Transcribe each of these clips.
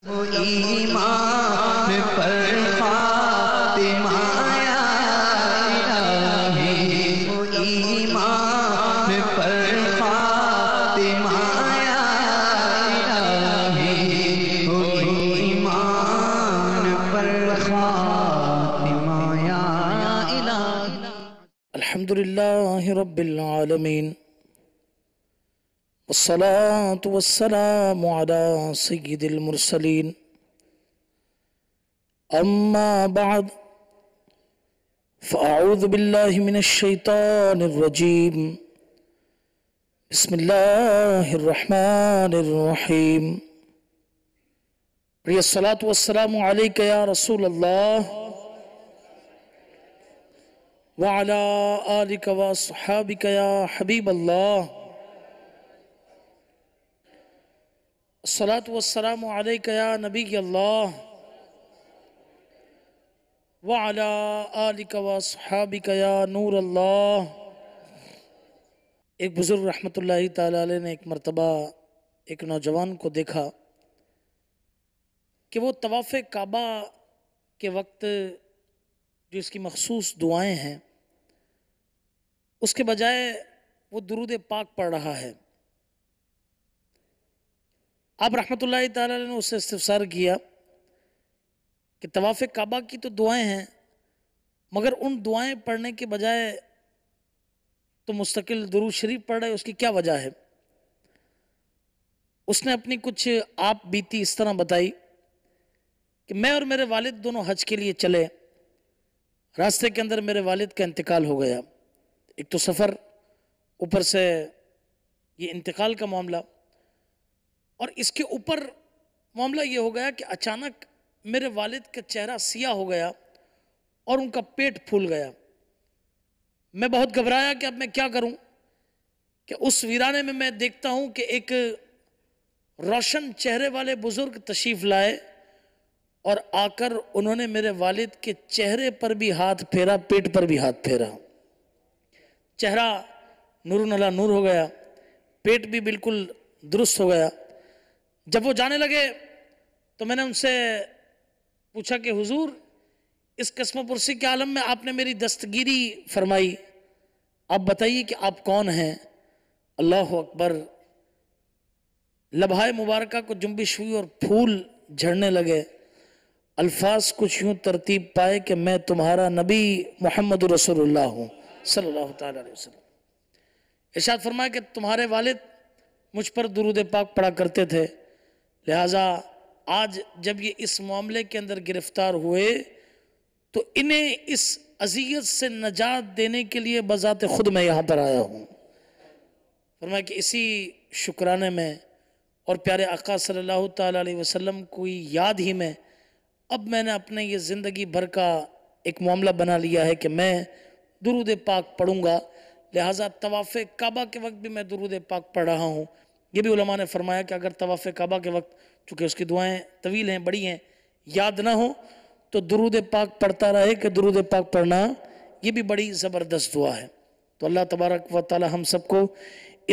ایمان پر فاطمہ یا الہی، ایمان پر فاطمہ یا الہی، ایمان پر فاطمہ یا الہی۔ الحمدللہ رب العالمین، والصلاة والسلام على سید المرسلین، اما بعد فاعوذ باللہ من الشیطان الرجیم، بسم اللہ الرحمن الرحیم۔ الصلاة والسلام علیک یا رسول اللہ وعلى آلک واصحابک یا حبیب اللہ۔ الصلاة والسلام علیک یا نبی اللہ وعلی آلک واصحابک یا نور اللہ۔ ایک بزرگ رحمت اللہ تعالی علیہ نے ایک مرتبہ ایک نوجوان کو دیکھا کہ وہ طواف کعبہ کے وقت جو اس کی مخصوص دعائیں ہیں اس کے بجائے وہ درود پاک پڑھ رہا ہے۔ آپ رحمت اللہ تعالیٰ نے اس سے استفسار کیا کہ طواف کعبہ کی تو دعائیں ہیں مگر ان دعائیں پڑھنے کے بجائے تو مستقل درود شریف پڑھ رہے، اس کی کیا وجہ ہے؟ اس نے اپنی کچھ آپ بیتی اس طرح بتائی کہ میں اور میرے والد دونوں حج کے لیے چلے، راستے کے اندر میرے والد کا انتقال ہو گیا۔ ایک تو سفر، اوپر سے یہ انتقال کا معاملہ، اور اس کے اوپر معاملہ یہ ہو گیا کہ اچانک میرے والد کا چہرہ سیاہ ہو گیا اور ان کا پیٹ پھول گیا۔ میں بہت گھبرایا کہ اب میں کیا کروں، کہ اس ویرانے میں میں دیکھتا ہوں کہ ایک روشن چہرے والے بزرگ تشریف لائے اور آ کر انہوں نے میرے والد کے چہرے پر بھی ہاتھ پھیرا، پیٹ پر بھی ہاتھ پھیرا۔ چہرہ نور علی نور ہو گیا، پیٹ بھی بالکل درست ہو گیا۔ جب وہ جانے لگے تو میں نے ان سے پوچھا کہ حضور اس قسم و پرسی کے عالم میں آپ نے میری دستگیری فرمائی، آپ بتائیے کہ آپ کون ہیں؟ اللہ اکبر، لبہائے مبارکہ کو جنبش ہوئی اور پھول جھڑنے لگے، الفاظ کچھ یوں ترتیب پائے کہ میں تمہارا نبی محمد رسول اللہ ہوں صلی اللہ تعالیٰ علیہ وسلم۔ ارشاد فرمایا کہ تمہارے والد مجھ پر درود پاک پڑھا کرتے تھے، لہٰذا آج جب یہ اس معاملے کے اندر گرفتار ہوئے تو انہیں اس اذیت سے نجات دینے کے لیے بذات خود میں یہاں پر آیا ہوں۔ فرمایا کہ اسی شکرانے میں اور پیارے آقا صلی اللہ تعالیٰ علیہ وسلم کی یاد ہی میں اب میں نے اپنے یہ زندگی بھر کا ایک معاملہ بنا لیا ہے کہ میں درود پاک پڑھوں گا، لہٰذا طواف کعبہ کے وقت بھی میں درود پاک پڑھ رہا ہوں۔ یہ بھی علماء نے فرمایا کہ اگر طواف کعبہ کے وقت چونکہ اس کی دعائیں طویل ہیں، بڑی ہیں، یاد نہ ہو تو درود پاک پڑھتا رہے کہ درود پاک پڑھنا یہ بھی بڑی زبردست دعا ہے۔ تو اللہ تبارک و تعالی ہم سب کو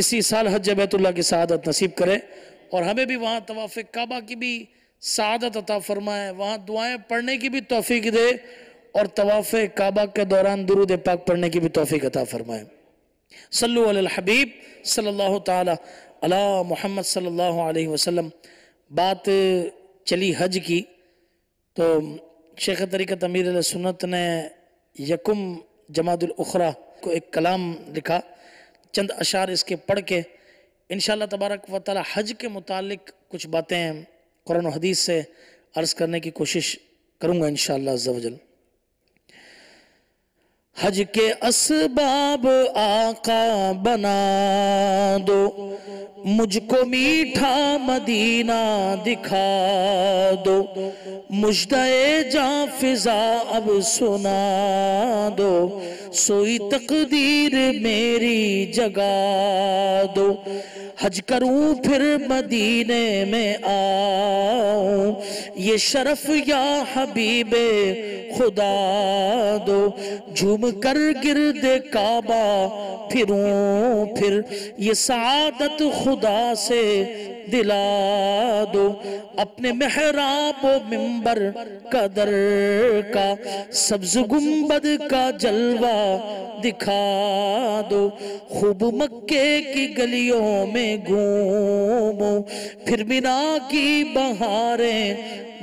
اسی سال حج بیت اللہ کی سعادت نصیب کرے اور ہمیں بھی وہاں طواف کعبہ کی بھی سعادت عطا فرمائے، وہاں دعائیں پڑھنے کی بھی توفیق دے اور طواف کعبہ کے دوران درود پاک پڑھنے کی بھی توفیق عطا فرمائے۔ صلو علی الحبیب صلی اللہ تعالی علی محمد صلی اللہ علیہ وسلم۔ بات چلی حج کی تو شیخ طریقت امیر علیہ سنت نے یکم جمادی الاخری کو ایک کلام لکھا، چند اشعار اس کے پڑھ کے انشاءاللہ تبارک و تعالی حج کے متعلق کچھ باتیں قرآن و حدیث سے عرض کرنے کی کوشش کروں گا انشاءاللہ عز و جل۔ حج کے اسباب آقا بنا دو، مجھ کو میٹھا مدینہ دکھا دو، مژدہ جاں فضا اب سنا دو، سوئی تقدیر میری جگا دو، حج کروں پھر مدینے میں آؤں، یہ شرف یا حبیب خدا دو، جھوم کر گرد کعبہ پھروں پھر یہ سعادت خدا سے دلا دو، اپنے محراب و منبر کا در کا سبز گنبد کا جلوہ دکھا دو، خوب مکے کی گلیوں میں گھومو پھر مینا کی بہاریں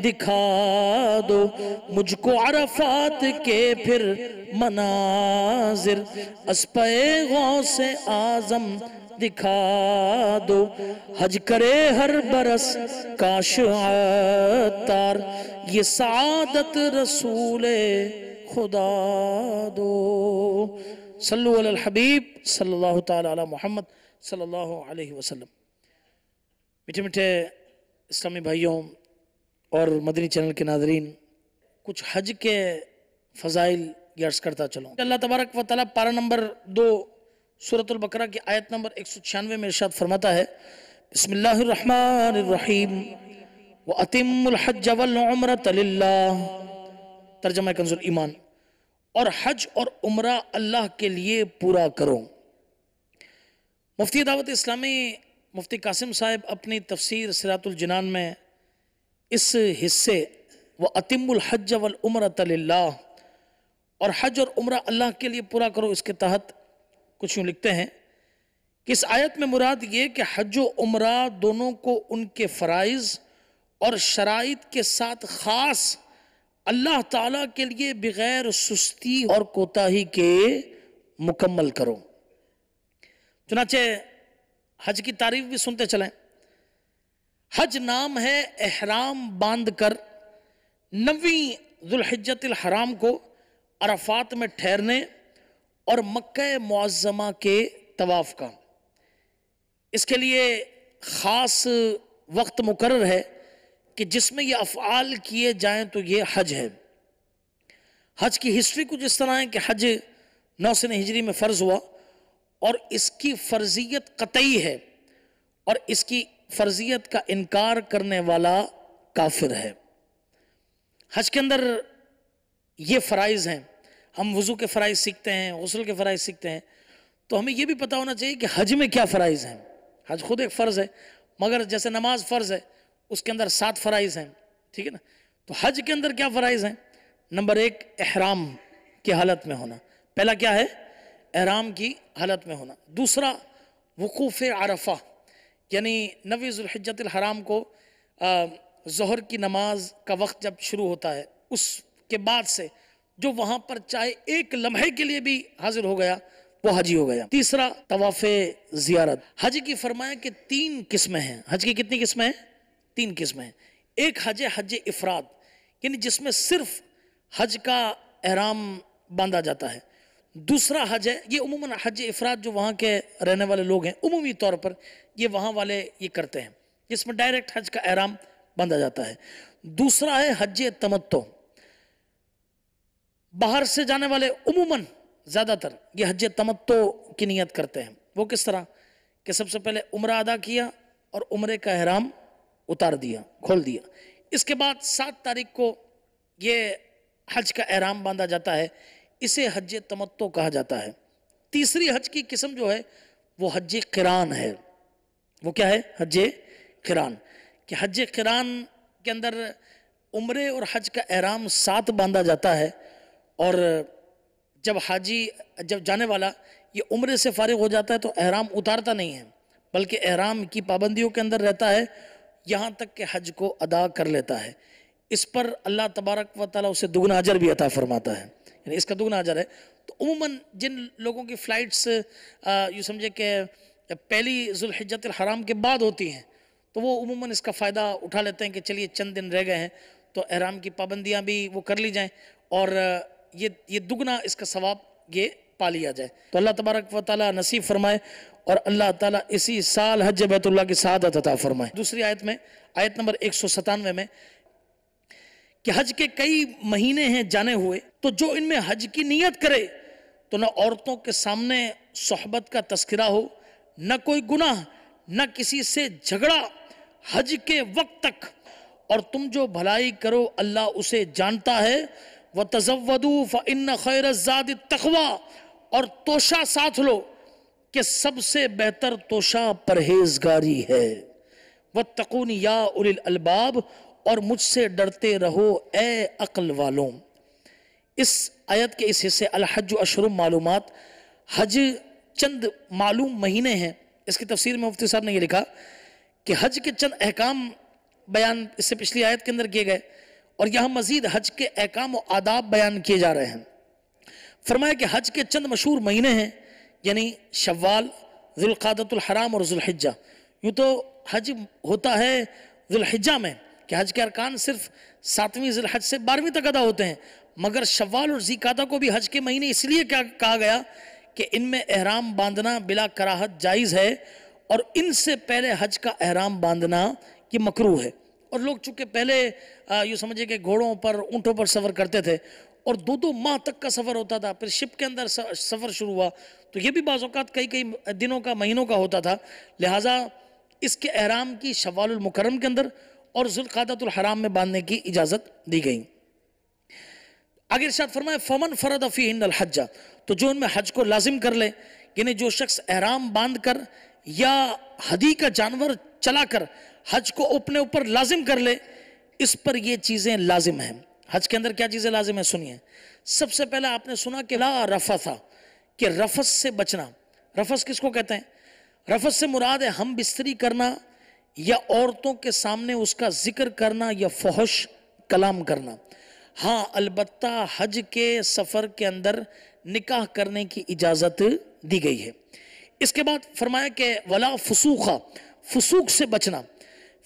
دکھا دو، مجھ کو عرفات کے پھر مناظر اسپے غوث اعظم دکھا دو، حج کرے ہر برس کاش عطار یہ سعادت رسول خدا دو۔ صلو علی الحبیب صلی اللہ تعالی علی محمد صلی اللہ علیہ وسلم۔ میٹھے میٹھے اسلامی بھائیوں اور مدنی چینل کے ناظرین، کچھ حج کے فضائل عرض کرتا چلوں۔ اللہ تبارک و تعالیٰ پارہ نمبر 2 سورۃ البقرہ کی آیت نمبر 196 میں ارشاد فرماتا ہے، بسم اللہ الرحمن الرحیم وَأَتِمُّ الْحَجَّ وَالْعُمْرَةَ لِلَّهِ، ترجمہ کنز الایمان، اور حج اور عمرہ اللہ کے لیے پورا کرو۔ مفتی دعوت اسلامی مفتی قاسم صاحب اپنی تفسیر صراط الجنان میں اس حصے وَأَتِمُّ الْحَجَّ وَالْعُمْرَةَ لِلَّهِ اور حج اور عمرہ اللہ کے لیے پورا کرو، اس کے تحت کچھ یوں لکھتے ہیں کہ اس آیت میں مراد یہ کہ حج و عمرہ دونوں کو ان کے فرائض اور شرائط کے ساتھ خاص اللہ تعالیٰ کے لیے بغیر سستی اور کوتاہی کے مکمل کرو۔ چنانچہ حج کی تعریف بھی سنتے چلیں۔ حج نام ہے احرام باندھ کر 9ویں ذوالحجۃ الحرام کو عرفات میں ٹھہرنے اور مکہ معظمہ کے طواف کا۔ اس کے لیے خاص وقت مقرر ہے کہ جس میں یہ افعال کیے جائیں تو یہ حج ہے۔ حج کی ہسٹری کچھ اس طرح ہے کہ حج 9 سن ہجری میں فرض ہوا اور اس کی فرضیت قطعی ہے، اور اس کی فرضیت کا انکار کرنے والا کافر ہے۔ حج کے اندر یہ فرائض ہیں، ہم وضو کے فرائض سیکھتے ہیں، غسل کے فرائض سیکھتے ہیں، تو ہمیں یہ بھی پتا ہونا چاہیے کہ حج میں کیا فرائض ہیں۔ حج خود ایک فرض ہے، مگر جیسے نماز فرض ہے اس کے اندر 7 فرائض ہیں، ٹھیک ہے نا؟ تو حج کے اندر کیا فرائض ہیں؟ نمبر 1 احرام کی حالت میں ہونا، پہلا کیا ہے؟ احرام کی حالت میں ہونا۔ دوسرا وقوف عرفہ، یعنی 9ویں ذوالحجۃ الحرام کو ظہر کی نماز کا وقت جب شروع ہوتا ہے اس کے بعد سے جو وہاں پر چاہے ایک لمحے کے لیے بھی حاضر ہو گیا وہ حجی ہو گیا۔ تیسرا طواف زیارت۔ حج کی فرمایا کہ 3 قسمیں ہیں۔ حج کی کتنی قسمیں ہیں؟ 3 قسمیں ہیں۔ ایک حج ہے حج افراد، یعنی جس میں صرف حج کا احرام باندھا جاتا ہے۔ دوسرا حج ہے، یہ عموماً حج افراد جو وہاں کے رہنے والے لوگ ہیں عمومی طور پر یہ وہاں والے یہ کرتے ہیں، جس میں ڈائریکٹ حج کا احرام باندھا جاتا ہے۔ دوسرا ہے حج تمتع، باہر سے جانے والے عموماً زیادہ تر یہ حج تمتع کی نیت کرتے ہیں۔ وہ کس طرح کہ سب سے پہلے عمرہ ادا کیا اور عمرے کا احرام اتار دیا، کھول دیا، اس کے بعد 7 تاریخ کو یہ حج کا احرام باندھا جاتا ہے، اسے حج تمتع کہا جاتا ہے۔ تیسری حج کی قسم جو ہے وہ حج قران ہے۔ وہ کیا ہے؟ حج قران، کہ حج قران کے اندر عمرے اور حج کا احرام ساتھ باندھا جاتا ہے، اور جب حاجی جب جانے والا یہ عمرے سے فارغ ہو جاتا ہے تو احرام اتارتا نہیں ہے، بلکہ احرام کی پابندیوں کے اندر رہتا ہے یہاں تک کہ حج کو ادا کر لیتا ہے۔ اس پر اللہ تبارک و تعالیٰ اسے دگنا اجر بھی عطا فرماتا ہے، یعنی اس کا دگنا اجر ہے۔ تو عموماً جن لوگوں کی فلائٹس یوں سمجھے کہ پہلی ذوالحجۃ الحرام کے بعد ہوتی ہیں تو وہ عموماً اس کا فائدہ اٹھا لیتے ہیں کہ چلیے چند دن رہ گئے ہیں تو احرام کی پابندیاں بھی وہ کر لی جائیں اور یہ دگنا اس کا ثواب یہ پا لیا جائے۔ تو اللہ تبارک و تعالیٰ نصیب فرمائے اور اللہ تعالیٰ اسی سال حج بیت اللہ کی سعادت عطا فرمائے۔ دوسری آیت میں، آیت نمبر 197 میں، کہ حج کے کئی مہینے ہیں جانے ہوئے، تو جو ان میں حج کی نیت کرے تو نہ عورتوں کے سامنے صحبت کا تذکرہ ہو، نہ کوئی گناہ، نہ کسی سے جھگڑا حج کے وقت تک، اور تم جو بھلائی کرو اللہ اسے جانتا ہے۔ وَتَزَوَّدُوا فَإِنَّ خَيْرَ الزَّادِ التَّقْوَىٰ، اور توشہ ساتھ لو کہ سب سے بہتر توشہ پرہیزگاری ہے۔ وَاتَّقُونِ يَا أُولِي الْأَلْبَابِ، اور مجھ سے ڈرتے رہو اے عقل والوں۔ اس آیت کے اس حصے الحج اشہر معلومات، حج چند معلوم مہینے ہیں، اس کی تفسیر میں مفتی صاحب نے یہ لکھا کہ حج کے چند احکام بیان اس سے پچھلی آیت کے اندر کیے گئے، اور یہاں مزید حج کے احکام و آداب بیان کیے جا رہے ہیں۔ فرمایا کہ حج کے چند مشہور مہینے ہیں، یعنی شوال، ذوالقعدۃ الحرام اور ذوالحجہ۔ یوں تو حج ہوتا ہے ذوالحجہ میں کہ حج کے ارکان صرف 7ویں ذی الحج سے 12ویں تک ادا ہوتے ہیں، مگر شوال اور ذوالقعدہ کو بھی حج کے مہینے اس لیے کہا گیا کہ ان میں احرام باندھنا بلا کراہت جائز ہے، اور ان سے پہلے حج کا احرام باندھنا یہ مکروہ ہے۔ اور لوگ چونکہ پہلے یوں سمجھے کہ گھوڑوں پر اونٹوں پر سفر کرتے تھے، اور 2 ماہ تک کا سفر ہوتا تھا، پھر شپ کے اندر سفر شروع ہوا تو یہ بھی بعض اوقات کئی دنوں کا مہینوں کا ہوتا تھا، لہٰذا اس کے احرام کی شوال المکرم کے اندر اور ذوالقعدۃ الحرام میں باندھنے کی اجازت دی گئی۔ آگے ارشاد فرمایا فَمَنْ فَرَضَ فِيهِنَّ الْحَجَّ، تو جو ان میں حج کو لازم کر لے، یعنی جو شخص احرام باندھ کر یا ہدی کا جانور چلا کر حج کو اپنے اوپر لازم کر لے، اس پر یہ چیزیں لازم ہیں۔ حج کے اندر کیا چیزیں لازم ہیں سنیے۔ سب سے پہلے آپ نے سنا کہ لا رفث، کہ رفث سے بچنا۔ رفث کس کو کہتے ہیں؟ رفث سے مراد ہے ہم بستری کرنا، یا عورتوں کے سامنے اس کا ذکر کرنا، یا فحش کلام کرنا۔ ہاں البتہ حج کے سفر کے اندر نکاح کرنے کی اجازت دی گئی ہے۔ اس کے بعد فرمایا کہ ولا فسوق، فسوق سے بچنا۔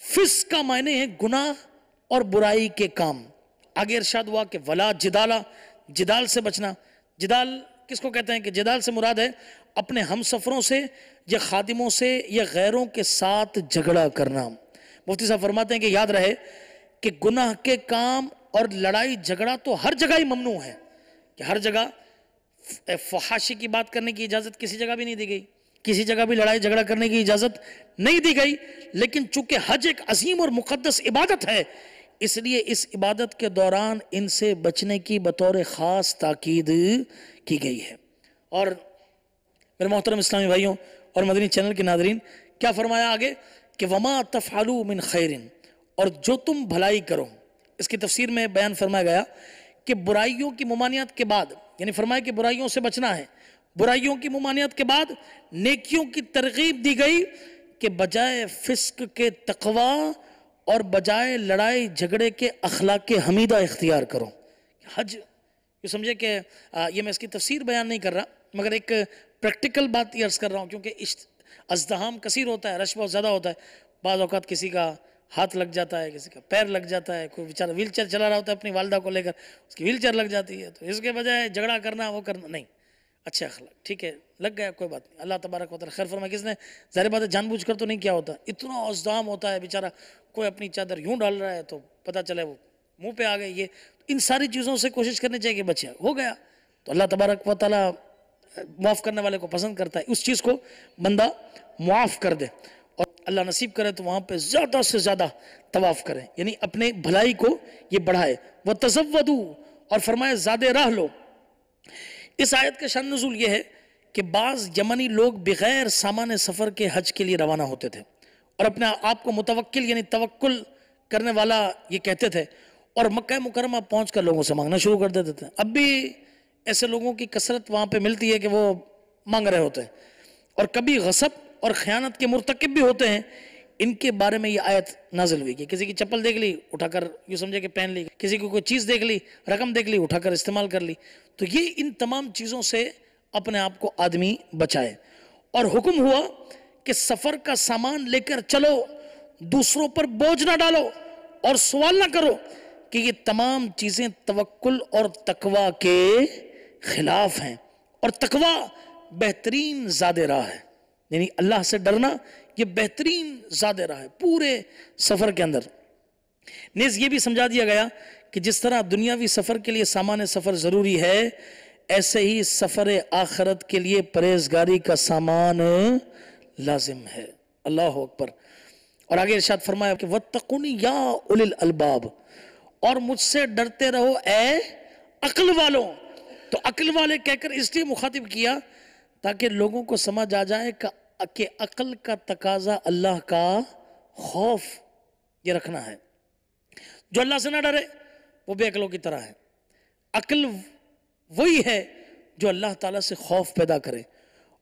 فسق کا معنی ہے گناہ اور برائی کے کام۔ آگے ارشاد ہوا کہ ولا جدالہ، جدال سے بچنا۔ جدال کس کو کہتے ہیں؟ کہ جدال سے مراد ہے اپنے ہم سفروں سے یا خادموں سے یا غیروں کے ساتھ جھگڑا کرنا۔ مفتی صاحب فرماتے ہیں کہ یاد رہے کہ گناہ کے کام اور لڑائی جھگڑا تو ہر جگہ ہی ممنوع ہے، کہ ہر جگہ فحاشی کی بات کرنے کی اجازت کسی جگہ بھی نہیں دی گئی، کسی جگہ بھی لڑائی جھگڑا کرنے کی اجازت نہیں دی گئی، لیکن چونکہ حج ایک عظیم اور مقدس عبادت ہے، اس لیے اس عبادت کے دوران ان سے بچنے کی بطور خاص تاکید کی گئی ہے۔ اور میرے محترم اسلامی بھائیوں اور مدنی چینل کے ناظرین، کیا فرمایا آگے کہ وما تفعلوا من خیر، اور جو تم بھلائی کرو۔ اس کی تفسیر میں بیان فرمایا گیا کہ برائیوں کی ممانعت کے بعد، یعنی فرمایا کہ برائیوں سے بچنا ہے، برائیوں کی ممانعت کے بعد نیکیوں کی ترغیب دی گئی کہ بجائے فسق کے تقوی اور بجائے لڑائی جھگڑے کے اخلاق حمیدہ اختیار کرو۔ حج یہ سمجھے کہ یہ میں اس کی تفسیر بیان نہیں کر رہا، مگر ایک پریکٹیکل بات یہ عرض کر رہا ہوں، کیونکہ ازدحام کثیر ہوتا ہے، رش بہت زیادہ ہوتا ہے، بعض اوقات کسی کا ہاتھ لگ جاتا ہے، کسی کا پیر لگ جاتا ہے، کوئی بیچارہ ویل چیئر چلا رہا ہوتا ہے اپنی والدہ کو لے کر، اس کی ویل چیئر لگ جاتی ہے، تو اس کے بجائے جھگڑا کرنا وہ کرنا نہیں، اچھے اخلاق، ٹھیک ہے لگ گیا کوئی بات نہیں، اللہ تبارک و تعالیٰ خیر فرمائے۔ کس نے ظاہر بات ہے جان بوجھ کر تو نہیں کیا ہوتا، اتنا ازدحام ہوتا ہے، بیچارہ کوئی اپنی چادر یوں ڈال رہا ہے تو پتہ چلے وہ منہ پہ آ گئے، یہ ان ساری چیزوں سے کوشش کرنی چاہیے کہ بچے ہو گیا تو اللہ تبارک و تعالیٰ معاف کرنے والے کو پسند کرتا ہے، اس چیز کو بندہ معاف کر دے، اور اللہ نصیب کرے تو وہاں پہ زیادہ سے زیادہ طواف کریں، یعنی اپنے بھلائی کو یہ بڑھائے۔ وَتَزَوَّدُوا، اور فرمائے زیادہ راہ لو۔ اس آیت کا شان نزول یہ ہے کہ بعض یمنی لوگ بغیر سامان سفر کے حج کے لیے روانہ ہوتے تھے، اور اپنے آپ کو متوکل یعنی توکل کرنے والا یہ کہتے تھے، اور مکہ مکرمہ پہنچ کر لوگوں سے مانگنا شروع کر دیتے تھے۔ اب بھی ایسے لوگوں کی کثرت وہاں پہ ملتی ہے کہ وہ مانگ رہے ہوتے ہیں، اور کبھی غصب اور خیانت کے مرتکب بھی ہوتے ہیں۔ ان کے بارے میں یہ آیت نازل ہوئی کہ کسی کی چپل دیکھ لی اٹھا کر یوں سمجھے کہ پہن لی، کسی کو کوئی چیز دیکھ لی، رقم دیکھ لی اٹھا کر استعمال کر لی، تو یہ ان تمام چیزوں سے اپنے آپ کو آدمی بچائے۔ اور حکم ہوا کہ سفر کا سامان لے کر چلو، دوسروں پر بوجھ نہ ڈالو اور سوال نہ کرو، کہ یہ تمام چیزیں توکل اور تقوی کے خلاف ہیں، اور تقوی بہترین زاد راہ ہے، یعنی اللہ سے ڈرنا یہ بہترین زاد راہ ہے پورے سفر کے اندر۔ نیز یہ بھی سمجھا دیا گیا کہ جس طرح دنیاوی سفر کے لیے سامان سفر ضروری ہے، ایسے ہی سفر آخرت کے لیے پرہیزگاری کا سامان لازم ہے۔ اللہ اکبر۔ اور آگے ارشاد فرمایا کہ وَاتَّقُونِ يَا أُولِي الْأَلْبَابِ، اور مجھ سے ڈرتے رہو اے عقل والوں. تو عقل والے کہہ کر اس لیے مخاطب کیا تاکہ لوگوں کو سمجھ آ جائے کہ عقل کا تقاضا اللہ کا خوف یہ رکھنا ہے. جو اللہ سے نہ ڈرے وہ بے عقلوں کی طرح ہے. عقل وہی ہے جو اللہ تعالیٰ سے خوف پیدا کرے،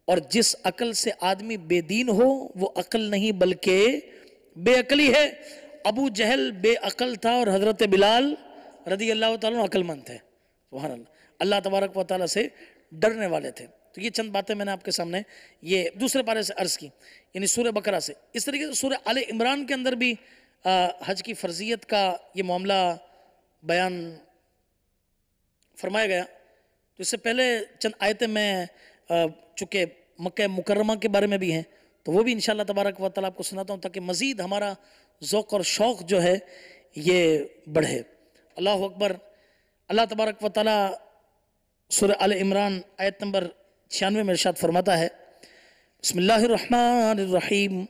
اور جس عقل سے آدمی بے دین ہو وہ عقل نہیں بلکہ بے عقلی ہے. ابو جہل بے عقل تھا اور حضرت بلال رضی اللہ تعالیٰ عقل مند تھے. سبحان اللہ. اللہ تبارک و تعالیٰ سے ڈرنے والے تھے. تو یہ چند باتیں میں نے آپ کے سامنے یہ دوسرے پارے سے عرض کی، یعنی سورہ بقرہ سے. اس طریقے سے سورہ آل عمران کے اندر بھی حج کی فرضیت کا یہ معاملہ بیان فرمایا گیا. تو اس سے پہلے چند آیتیں میں چونکہ مکہ مکرمہ کے بارے میں بھی ہیں تو وہ بھی انشاءاللہ تبارک و تعالیٰ آپ کو سناتا ہوں تاکہ مزید ہمارا ذوق اور شوق جو ہے یہ بڑھے. اللہ اکبر. اللہ تبارک و تعالیٰ سورہ آل عمران آیت نمبر 96 میں ارشاد فرماتا ہے بسم اللہ الرحمن الرحیم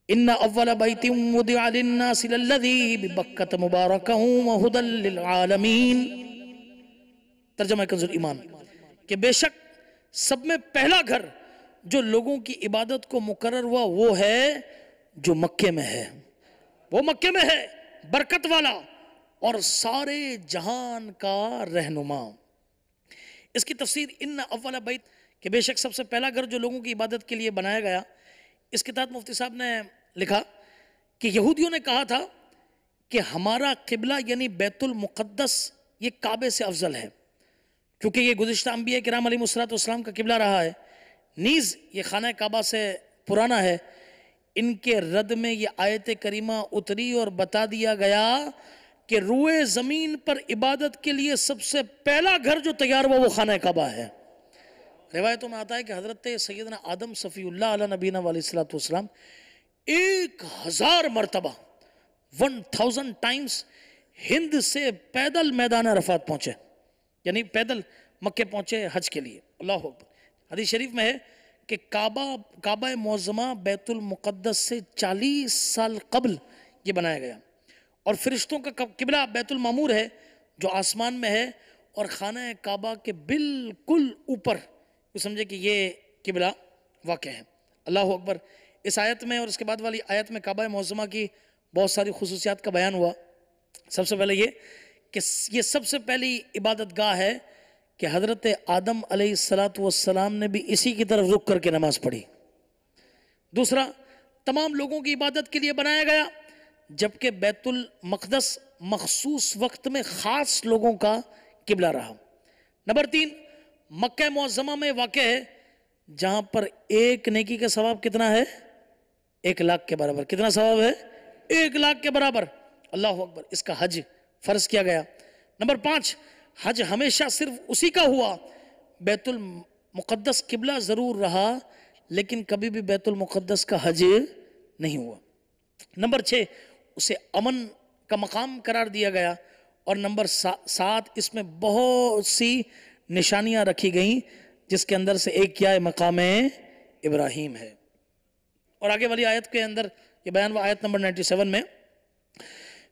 ان اول بیت وضع للناس للذی ببکۃ مبارکا وہدی للعالمین. ترجمہ کنز الایمان کہ بے شک سب میں پہلا گھر جو لوگوں کی عبادت کو مقرر ہوا وہ ہے جو مکے میں ہے. وہ مکے میں ہے برکت والا اور سارے جہان کا رہنما. اس کی تفسیر ان اول بیت کہ بے شک سب سے پہلا گھر جو لوگوں کی عبادت کے لیے بنایا گیا. اس کے تحت مفتی صاحب نے لکھا کہ یہودیوں نے کہا تھا کہ ہمارا قبلہ یعنی بیت المقدس یہ کعبے سے افضل ہے کیونکہ یہ گزشتہ انبیاء کرام علیہ السلام کا قبلہ رہا ہے، نیز یہ خانہ کعبہ سے پرانا ہے. ان کے رد میں یہ آیت کریمہ اتری اور بتا دیا گیا کہ روئے زمین پر عبادت کے لیے سب سے پہلا گھر جو تیار ہوا وہ خانہ کعبہ ہے. روایتوں میں آتا ہے کہ حضرت سیدنا آدم صفی اللہ علیہ نبینا علیہ السلام 1000 مرتبہ 1000 ٹائمز ہند سے پیدل میدان عرفات پہنچے، یعنی پیدل مکے پہنچے حج کے لیے. اللہ اکبر. حدیث شریف میں ہے کہ کعبہ معظمہ بیت المقدس سے 40 سال قبل یہ بنایا گیا، اور فرشتوں کا قبلہ بیت المعمور ہے جو آسمان میں ہے، اور خانہ کعبہ کے بالکل اوپر سمجھے کہ یہ قبلہ واقع ہے. اللہ اکبر. اس آیت میں اور اس کے بعد والی آیت میں کعبہ معظمہ کی بہت ساری خصوصیات کا بیان ہوا. سب سے پہلے یہ کہ یہ سب سے پہلی عبادت گاہ ہے کہ حضرت آدم علیہ السلام نے بھی اسی کی طرف رخ کر کے نماز پڑھی. دوسرا، تمام لوگوں کی عبادت کے لیے بنایا گیا، جبکہ بیت المقدس مخصوص وقت میں خاص لوگوں کا قبلہ رہا. نمبر 3، مکہ معظمہ میں واقع ہے جہاں پر ایک نیکی کا ثواب کتنا ہے؟ 1,00,000 کے برابر. کتنا ثواب ہے؟ 1,00,000 کے برابر. اللہ اکبر. اس کا حج فرض کیا گیا. نمبر 5، حج ہمیشہ صرف اسی کا ہوا. بیت المقدس قبلہ ضرور رہا لیکن کبھی بھی بیت المقدس کا حج نہیں ہوا. نمبر 6، اسے امن کا مقام قرار دیا گیا. اور نمبر 7، اس میں بہت سی نشانیاں رکھی گئیں جس کے اندر سے ایک کیا ہے؟ مقام ابراہیم ہے. اور آگے والی آیت کے اندر یہ بیان ہوا آیت نمبر 97 میں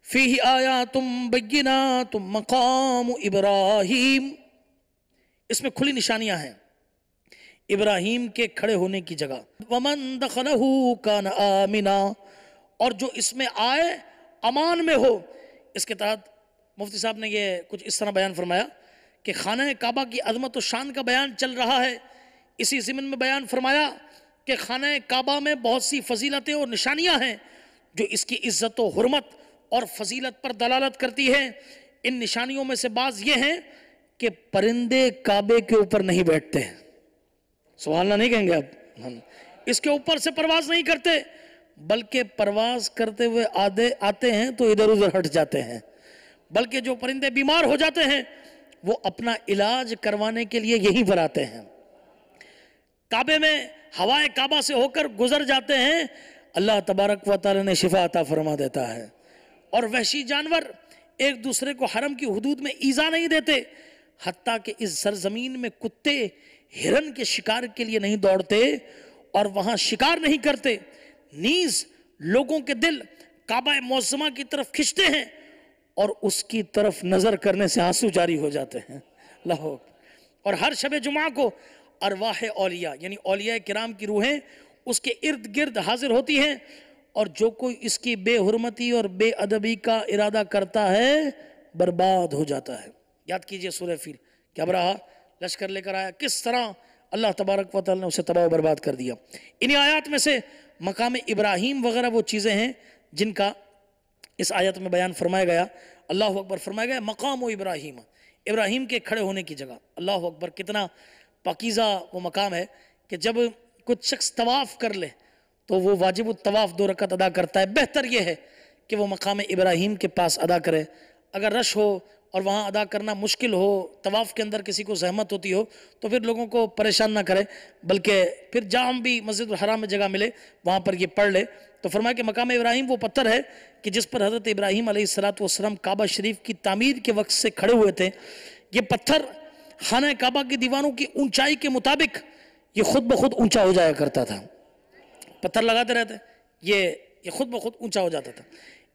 فیہ آیات بینات مقام ابراہیم. اس میں کھلی نشانیاں ہیں ابراہیم کے کھڑے ہونے کی جگہ. ومن دخلہ کان آمنا، اور جو اس میں آئے امان میں ہو. اس کے تحت مفتی صاحب نے یہ کچھ اس طرح بیان فرمایا کہ خانہ کعبہ کی عظمت و شان کا بیان چل رہا ہے. اسی ضمن میں بیان فرمایا کہ خانہ کعبہ میں بہت سی فضیلتیں اور نشانیاں ہیں جو اس کی عزت و حرمت اور فضیلت پر دلالت کرتی ہیں. ان نشانیوں میں سے بعض یہ ہیں کہ پرندے کعبے کے اوپر نہیں بیٹھتے. سبحان اللہ نہیں کہیں گے آپ؟ اس کے اوپر سے پرواز نہیں کرتے بلکہ پرواز کرتے ہوئے آتے ہیں تو ادھر ادھر ہٹ جاتے ہیں. بلکہ جو پرندے بیمار ہو جاتے ہیں وہ اپنا علاج کروانے کے لیے یہیں پر آتے ہیں. کعبے میں ہوائے کعبہ سے ہو کر گزر جاتے ہیں، اللہ تبارک و تعالی نے شفا عطا فرما دیتا ہے. اور وحشی جانور ایک دوسرے کو حرم کی حدود میں ایذا نہیں دیتے، حتیٰ کہ اس سرزمین میں کتے ہرن کے شکار کے لیے نہیں دوڑتے اور وہاں شکار نہیں کرتے. نیز لوگوں کے دل کعبہ معظمہ کی طرف کھنچتے ہیں اور اس کی طرف نظر کرنے سے آنسو جاری ہو جاتے ہیں. اللہ اکبر. اور ہر شب جمعہ کو ارواح اولیاء یعنی اولیاء کرام کی روحیں اس کے ارد گرد حاضر ہوتی ہیں، اور جو کوئی اس کی بے حرمتی اور بے ادبی کا ارادہ کرتا ہے برباد ہو جاتا ہے. یاد کیجئے سورہ فیل کہ ابرہا لشکر لے کر آیا، کس طرح اللہ تبارک و تعالی نے اسے تباہ و برباد کر دیا. انہی آیات میں سے مقام ابراہیم وغیرہ وہ چیزیں ہیں جن کا اس آیت میں بیان فرمایا گیا. اللہ اکبر. فرمایا گیا مقام و ابراہیم، ابراہیم کے کھڑے ہونے کی جگہ. اللہ اکبر. کتنا پاکیزہ وہ مقام ہے کہ جب کچھ شخص طواف کر لے تو وہ واجب الطواف 2 رکعت ادا کرتا ہے. بہتر یہ ہے کہ وہ مقام ابراہیم کے پاس ادا کرے. اگر رش ہو اور وہاں ادا کرنا مشکل ہو، طواف کے اندر کسی کو زحمت ہوتی ہو، تو پھر لوگوں کو پریشان نہ کرے، بلکہ پھر جہاں بھی مسجد الحرام میں جگہ ملے وہاں پر یہ پڑھ لے. تو فرمایا کہ مقام ابراہیم وہ پتھر ہے کہ جس پر حضرت ابراہیم علیہ السلام کعبہ شریف کی تعمیر کے وقت سے کھڑے ہوئے تھے. یہ پتھر خانہ کعبہ کی دیواروں کی اونچائی کے مطابق یہ خود بخود اونچا ہو جایا کرتا تھا. پتھر لگاتے رہتے یہ خود بخود اونچا ہو جاتا تھا.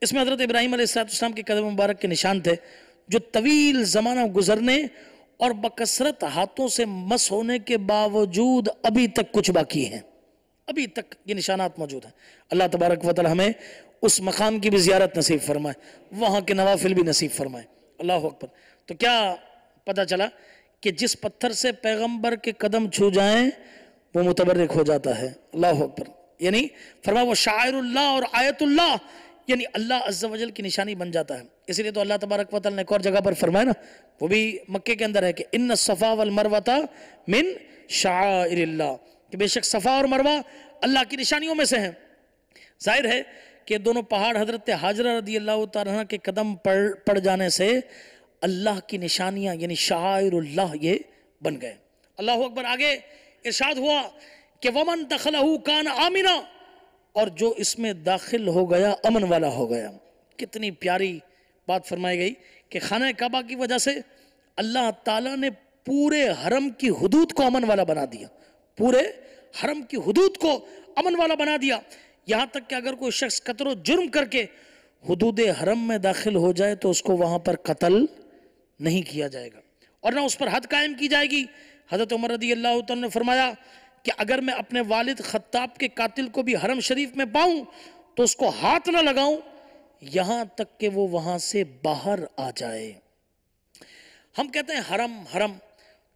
اس میں حضرت ابراہیم علیہ السلام کے قدم مبارک کے نشان تھے جو طویل زمانہ گزرنے اور بکثرت ہاتھوں سے مس ہونے کے باوجود ابھی تک کچھ باقی ہیں. ابھی تک یہ نشانات موجود ہیں. اللہ تبارک و تعالی ہمیں اس مقام کی بھی زیارت نصیب فرمائے، وہاں کے نوافل بھی نصیب فرمائے. اللہ اکبر. تو کیا پتہ چلا کہ جس پتھر سے پیغمبر کے قدم چھو جائیں وہ متبرک ہو جاتا ہے. اللہ اکبر. یعنی فرمایا وہ شاعر اللہ اور آیت اللہ یعنی اللہ عز و جل کی نشانی بن جاتا ہے. اسی لیے تو اللہ تبارک و تعالی نے ایک اور جگہ پر فرمایا نا، وہ بھی مکے کے اندر ہے کہ ان الصفا والمروہ من شعائر اللہ، کہ بے شک صفا اور مروہ اللہ کی نشانیوں میں سے ہیں. ظاہر ہے کہ دونوں پہاڑ حضرت حاجرہ رضی اللہ تعالیٰ عنہ کے قدم پڑ جانے سے اللہ کی نشانیاں یعنی شعائر اللہ یہ بن گئے. اللہ اکبر. آگے ارشاد ہوا کہ ومن دخلہ کان آمنا، اور جو اس میں داخل ہو گیا امن والا ہو گیا. کتنی پیاری بات فرمائی گئی کہ خانہ کعبہ کی وجہ سے اللہ تعالیٰ نے پورے حرم کی حدود کو امن والا بنا دیا. پورے حرم کی حدود کو امن والا بنا دیا. یہاں تک کہ اگر کوئی شخص قتل و جرم کر کے حدود حرم میں داخل ہو جائے تو اس کو وہاں پر قتل نہیں کیا جائے گا اور نہ اس پر حد قائم کی جائے گی. حضرت عمر رضی اللہ تعالیٰ نے فرمایا کہ اگر میں اپنے والد خطاب کے قاتل کو بھی حرم شریف میں پاؤں تو اس کو ہاتھ نہ لگاؤں یہاں تک کہ وہ وہاں سے باہر آ جائے. ہم کہتے ہیں حرم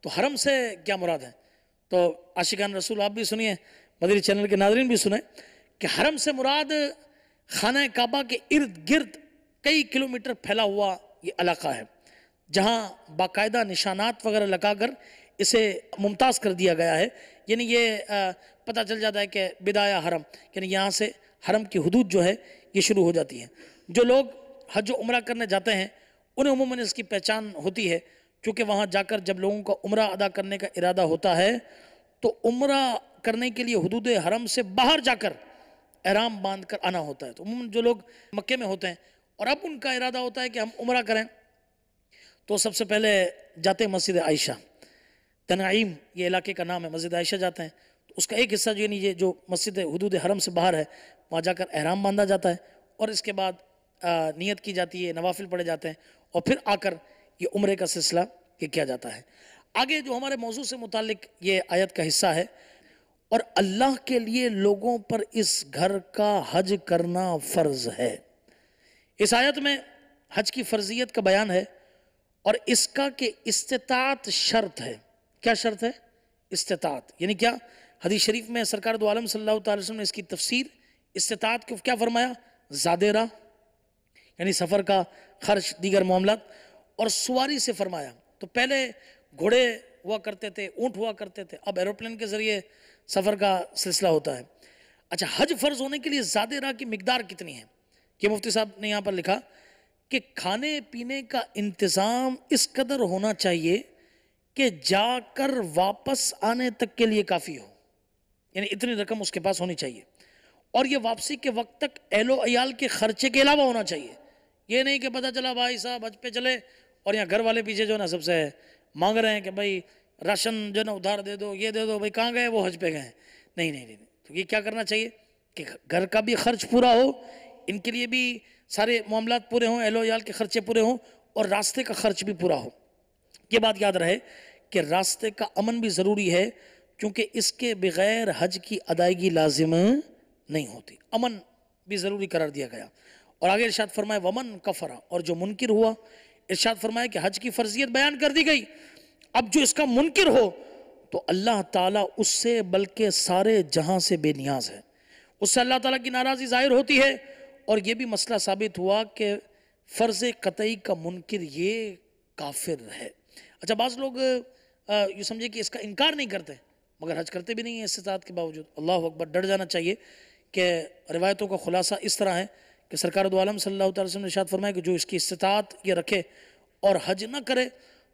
تو حرم سے کیا مراد ہے؟ تو عاشقان رسول آپ بھی سنیے، مدری چینل کے ناظرین بھی سنیں کہ حرم سے مراد خانہ کعبہ کے ارد گرد کئی کلومیٹر پھیلا ہوا یہ علاقہ ہے جہاں باقاعدہ نشانات وغیرہ لگا کر اسے ممتاز کر دیا گیا ہے. یعنی یہ پتہ چل جاتا ہے کہ بدایہ حرم یعنی یہاں سے حرم کی حدود جو ہے یہ شروع ہو جاتی ہے. جو لوگ حج و عمرہ کرنے جاتے ہیں انہیں عموماً اس کی پہچان ہوتی ہے، کیونکہ وہاں جا کر جب لوگوں کا عمرہ ادا کرنے کا ارادہ ہوتا ہے تو عمرہ کرنے کے لیے حدود حرم سے باہر جا کر احرام باندھ کر آنا ہوتا ہے. تو عموماً جو لوگ مکے میں ہوتے ہیں اور اب ان کا ارادہ ہوتا ہے کہ ہم عمرہ کریں تو سب سے پہلے جاتے ہیں مسجد عائشہ. تنعیم یہ علاقے کا نام ہے، مسجد عائشہ جاتے ہیں. تو اس کا ایک حصہ جو یہ جو مسجد حدود حرم سے باہر ہے وہاں جا کر احرام باندھا جاتا ہے اور اس کے بعد نیت کی جاتی ہے، نوافل پڑھے جاتے ہیں اور پھر آ کر یہ عمرے کا سلسلہ یہ کیا جاتا ہے. آگے جو ہمارے موضوع سے متعلق یہ آیت کا حصہ ہے، اور اللہ کے لیے لوگوں پر اس گھر کا حج کرنا فرض ہے. اس آیت میں حج کی فرضیت کا بیان ہے اور اس کا کہ استطاعت شرط ہے. کیا شرط ہے؟ استطاعت. یعنی کیا؟ حدیث شریف میں سرکار دو عالم صلی اللہ تعالی وسلم نے اس کی تفسیر استطاعت کو کیا فرمایا؟ زادِ راہ یعنی سفر کا خرچ دیگر معاملات، اور سواری سے فرمایا. تو پہلے گھوڑے ہوا کرتے تھے، اونٹ ہوا کرتے تھے، اب ایروپلین کے ذریعے سفر کا سلسلہ ہوتا ہے. اچھا حج فرض ہونے کے لیے زادِ راہ کی مقدار کتنی ہے؟ کہ مفتی صاحب نے یہاں پر لکھا کہ کھانے پینے کا انتظام اس قدر ہونا چاہیے کہ جا کر واپس آنے تک کے لیے کافی ہو. یعنی اتنی رقم اس کے پاس ہونی چاہیے اور یہ واپسی کے وقت تک اہل و عیال کے خرچے کے علاوہ ہونا چاہیے. یہ نہیں کہ پتہ چلا بھائی صاحب حج پہ چلے اور یہاں گھر والے پیچھے جو نا سب سے مانگ رہے ہیں کہ بھائی راشن جو نا ادھار دے دو، یہ دے دو. بھائی کہاں گئے؟ وہ حج پہ گئے ہیں. نہیں. تو یہ کیا کرنا چاہیے کہ گھر کا بھی خرچ پورا ہو، ان کے لیے بھی سارے معاملات پورے ہوں، اہل و عیال کے خرچے پورے ہوں، اور راستے کا خرچ بھی پورا ہو۔ یہ بات یاد رہے کہ راستے کا امن بھی ضروری ہے، کیونکہ اس کے بغیر حج کی ادائیگی لازم نہیں ہوتی۔ امن بھی ضروری قرار دیا گیا، اور آگے ارشاد فرمائے ومن کفر، اور جو منکر ہوا، ارشاد فرمائے کہ حج کی فرضیت بیان کر دی گئی، اب جو اس کا منکر ہو تو اللہ تعالیٰ اس سے بلکہ سارے جہاں سے بے نیاز ہے، اس سے اللہ تعالیٰ کی ناراضی ظاہر ہوتی ہے، اور یہ بھی مسئلہ ثابت ہوا کہ فرض قطعی کا منکر یہ کافر ہے۔ اچھا، بعض لوگ یہ سمجھے کہ اس کا انکار نہیں کرتے مگر حج کرتے بھی نہیں ہیں استطاعت کے باوجود۔ اللہ اکبر، ڈر جانا چاہیے کہ روایتوں کا خلاصہ اس طرح ہے کہ سرکار دو عالم صلی اللہ تعالی وسلم نے ارشاد فرمایا کہ جو اس کی استطاعت یہ رکھے اور حج نہ کرے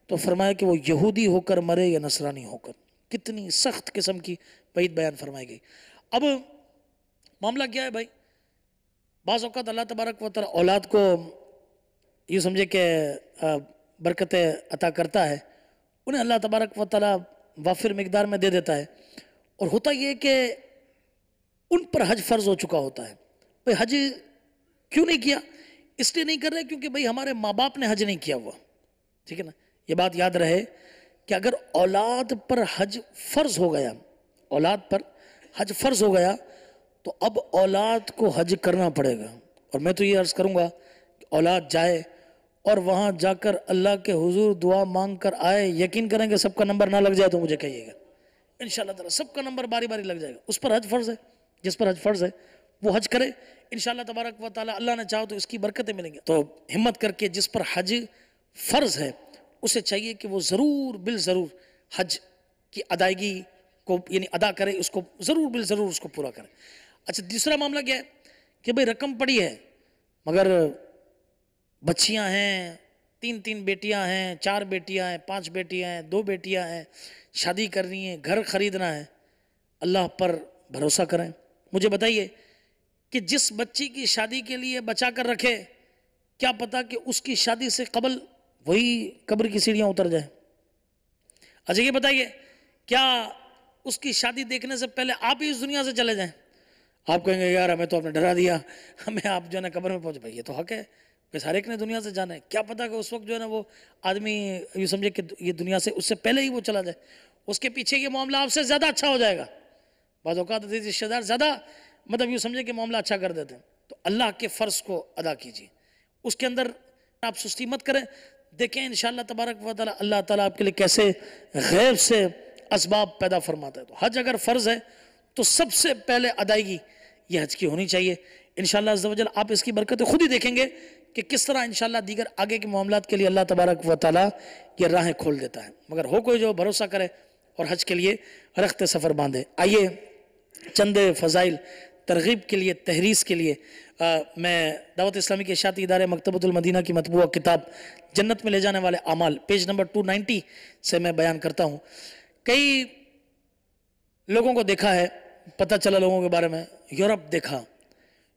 تو فرمایا کہ وہ یہودی ہو کر مرے یا نصرانی ہو کر۔ کتنی سخت قسم کی وعید بیان فرمائی گئی۔ اب معاملہ کیا ہے بھائی، بعض اوقات اللہ تبارک و تعالی اولاد کو یہ سمجھے کہ برکتیں عطا کرتا ہے، انہیں اللہ تبارک و تعالی وافر مقدار میں دے دیتا ہے، اور ہوتا یہ کہ ان پر حج فرض ہو چکا ہوتا ہے۔ بھائی حج کیوں نہیں کیا؟ اس لیے نہیں کر رہے کیونکہ بھائی ہمارے ماں باپ نے حج نہیں کیا ہوا، ٹھیک ہے نا؟ یہ بات یاد رہے کہ اگر اولاد پر حج فرض ہو گیا، اولاد پر حج فرض ہو گیا تو اب اولاد کو حج کرنا پڑے گا۔ اور میں تو یہ عرض کروں گا کہ اولاد جائے اور وہاں جا کر اللہ کے حضور دعا مانگ کر آئے، یقین کریں کہ سب کا نمبر نہ لگ جائے تو مجھے کہیے گا، انشاءاللہ تعالی سب کا نمبر باری باری لگ جائے گا۔ اس پر حج فرض ہے، جس پر حج فرض ہے وہ حج کرے، انشاءاللہ تبارک و تعالی اللہ نے چاہو تو اس کی برکتیں ملیں گی۔ تو ہمت کر کے جس پر حج فرض ہے اسے چاہیے کہ وہ ضرور بالضرور حج کی ادائیگی کو یعنی ادا کرے، اس کو ضرور بالضرور اس کو پورا کرے۔ اچھا، دوسرا معاملہ کیا ہے کہ بھئی رقم پڑی ہے مگر بچیاں ہیں، 3 بیٹیاں ہیں، 4 بیٹیاں ہیں، 5 بیٹیاں ہیں، 2 بیٹیاں ہیں، شادی کرنی ہے، گھر خریدنا ہے، اللہ پر بھروسہ کریں۔ مجھے بتائیے کہ جس بچی کی شادی کے لیے بچا کر رکھے، کیا پتا کہ اس کی شادی سے قبل وہی قبر کی سیڑھیاں اتر جائے؟ اچھا یہ بتائیے، کیا اس کی شادی دیکھنے سے پہلے آپ ہی اس دنیا سے چلے جائیں؟ آپ کہیں گے یار ہمیں تو آپ نے ڈرا دیا، ہمیں آپ جو ہے نا قبر میں پہنچ۔ بھائی یہ تو حق ہے، بس ہر ایک نے دنیا سے جانا ہے، کیا پتا کہ اس وقت جو ہے نا وہ آدمی یہ سمجھے کہ یہ دنیا سے اس سے پہلے ہی وہ چلا جائے، اس کے پیچھے یہ معاملہ آپ سے زیادہ اچھا ہو جائے گا۔ بعض اوقات رشتہ دار زیادہ مطلب یہ سمجھے کہ معاملہ اچھا کر دیتے ہیں۔ تو اللہ کے فرض کو ادا کیجیے، اس کے اندر آپ سستی مت کریں۔ دیکھیں انشاءاللہ تبارک و تعالی اللہ تعالیٰ آپ کے لیے کیسے غیب سے اسباب پیدا فرماتا ہے۔ تو حج اگر فرض ہے تو سب سے پہلے ادائیگی یہ حج کی ہونی چاہیے۔ انشاءاللہ عز و جل آپ اس کی برکتیں خود ہی دیکھیں گے کہ کس طرح انشاءاللہ دیگر آگے کے معاملات کے لیے اللہ تبارک و تعالیٰ یہ راہیں کھول دیتا ہے۔ مگر ہو کوئی جو بھروسہ کرے اور حج کے لیے رخت سفر باندھے۔ آئیے چند فضائل ترغیب کے لیے، تحریص کے لیے میں دعوت اسلامی کے اشاعتی ادارے مکتبۃ المدینہ کی مطبوعہ کتاب جنت میں لے جانے والے اعمال پیج نمبر 290 سے میں بیان کرتا ہوں۔ کئی لوگوں کو دیکھا ہے، پتہ چلا لوگوں کے بارے میں، یورپ دیکھا،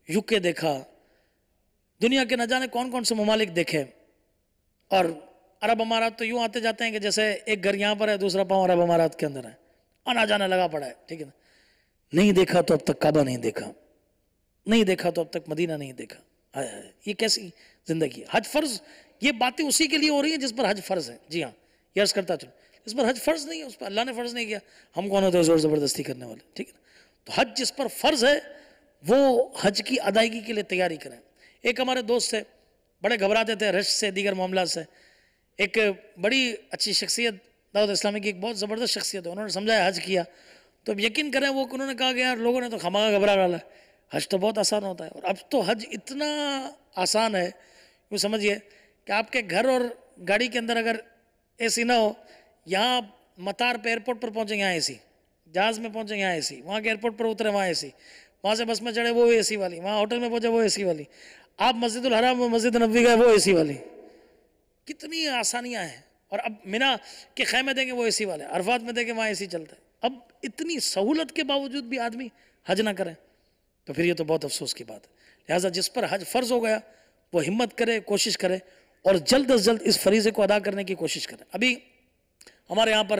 UK دیکھا، دنیا کے نہ جانے کون کون سے ممالک دیکھے، اور عرب امارات تو یوں آتے جاتے ہیں کہ جیسے ایک گھر یہاں پر ہے دوسرا پاؤں عرب امارات کے اندر ہے، آنا جانا لگا پڑا ہے، ٹھیک ہے نا؟ نہیں دیکھا تو اب تک کعبہ نہیں دیکھا، نہیں دیکھا تو اب تک مدینہ نہیں دیکھا۔ یہ کیسی زندگی ہے؟ حج فرض، یہ باتیں اسی کے لیے ہو رہی ہیں جس پر حج فرض ہے۔ جی ہاں، یہ عرض کرتا چلو، اس پر حج فرض نہیں ہے، اس پر اللہ نے فرض نہیں کیا، ہم کون ہوتے ہیں زور زبردستی کرنے والے، ٹھیک ہے نا؟ تو حج جس پر فرض ہے وہ حج کی ادائیگی کے لیے تیاری کریں۔ ایک ہمارے دوست تھے، بڑے گھبراتے تھے رش سے، دیگر معاملات سے، ایک بڑی اچھی شخصیت دعوت اسلامی کی، ایک بہت زبردست شخصیت ہے، انہوں نے سمجھایا حج کیا تو اب یقین کریں وہ انہوں نے کہا کہ یار لوگوں نے تو خامخواہ گھبرا ڈالا ہے، حج تو بہت آسان ہوتا ہے۔ اور اب تو حج اتنا آسان ہے، وہ سمجھیے کہ آپ کے گھر اور گاڑی کے اندر اگر AC نہ ہو، یہاں مطار پہ ایئرپورٹ پر پہنچیں یہاں AC، جہاز میں پہنچیں یہاں AC، وہاں کے ایئرپورٹ پر اترے وہاں AC، وہاں سے بس میں چڑھے وہ AC والی، وہاں ہوٹل میں پہنچے وہ AC والی، آپ مسجد الحرام میں مسجد نبوی گئے وہ AC والی، کتنی آسانیاں ہیں۔ اور اب مینا کے خیمے دیں گے وہ AC والے، عرفات میں دیں گے وہاں AC چلتا ہے۔ اب اتنی سہولت کے باوجود بھی آدمی حج نہ کریں تو پھر یہ تو بہت افسوس کی بات ہے۔ لہٰذا جس پر حج فرض ہو گیا وہ ہمت کرے، کوشش کرے اور جلد از جلد اس فریضے کو ادا کرنے کی کوشش کرے۔ ابھی ہمارے یہاں پر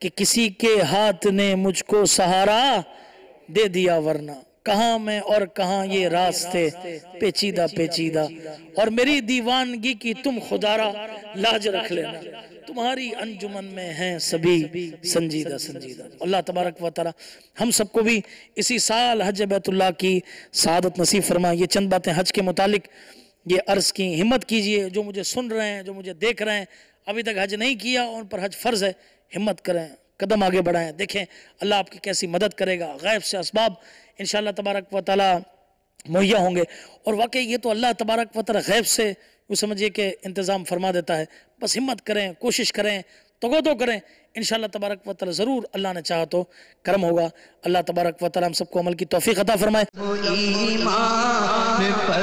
کہ کسی کے ہاتھ نے مجھ کو سہارا دے دیا، ورنہ کہاں میں اور کہاں یہ راستے پیچیدہ پیچیدہ، اور میری دیوانگی کی تم خدارا لاج رکھ لینا، تمہاری انجمن میں ہیں سبھی سنجیدہ سنجیدہ۔ اللہ تبارک و تعالی ہم سب کو بھی اسی سال حج بیت اللہ کی سعادت نصیب فرمائے۔ یہ چند باتیں حج کے متعلق یہ عرض کی، ہمت کیجئے، جو مجھے سن رہے ہیں، جو مجھے دیکھ رہے ہیں، ابھی تک حج نہیں کیا، ان پر حج فرض ہے، ہمت کریں، قدم آگے بڑھائیں، دیکھیں اللہ آپ کی کیسی مدد کرے گا، غیب سے اسباب انشاءاللہ تبارک و تعالی مہیا ہوں گے۔ اور واقعی یہ تو اللہ تبارک و تعالی غیب سے وہ سمجھئے کہ انتظام فرما دیتا ہے، بس ہمت کریں، کوشش کریں، تگو کریں، انشاءاللہ تبارک و تعالی ضرور اللہ نے چاہا تو کرم ہوگا۔ اللہ تبارک و تعالی ہم سب کو عمل کی توفیق عطا فرمائے۔ ایمان پر